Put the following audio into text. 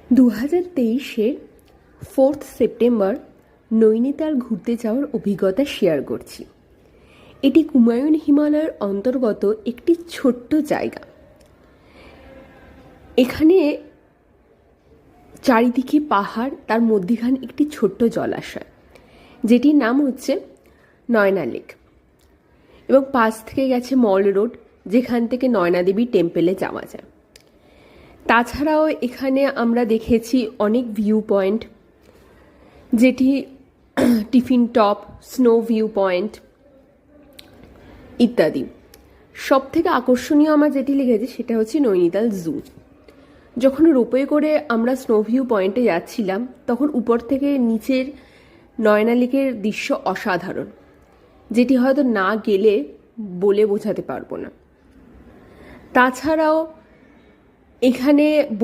2023-এর 4th September Nainital ঘুরতে যাওয়ার অভিজ্ঞতা শেয়ার করছি। এটি কুমায়ুন হিমালয়ের অন্তর্গত একটি ছোট্ট জায়গা। এখানে চারিদিকে পাহাড়, তার মধ্যিখানে একটি ছোট্ট জলাশয়, যেটির নাম হচ্ছে নয়না লেক, এবং পাশ থেকে গেছে মল রোড, যেখান থেকে নয়না দেবী টেম্পেলে যাওয়া যায়। তাছাড়াও এখানে আমরা দেখেছি অনেক ভিউ পয়েন্ট, যেটি tiffin top, snow view point ইত্যাদি। সব থেকে আকর্ষণীয় আমার যেটি লেগেছে সেটা হচ্ছে নৈনিতাল জু। যখন রোপওয়ে করে আমরা স্নো ভিউ পয়েন্টে যাচ্ছিলাম, তখন উপর থেকে নিচের নয়না লেকের দৃশ্য অসাধারণ, যেটি হয়তো না গেলে বলে বোঝাতে পারবো না। তাছাড়াও এখানে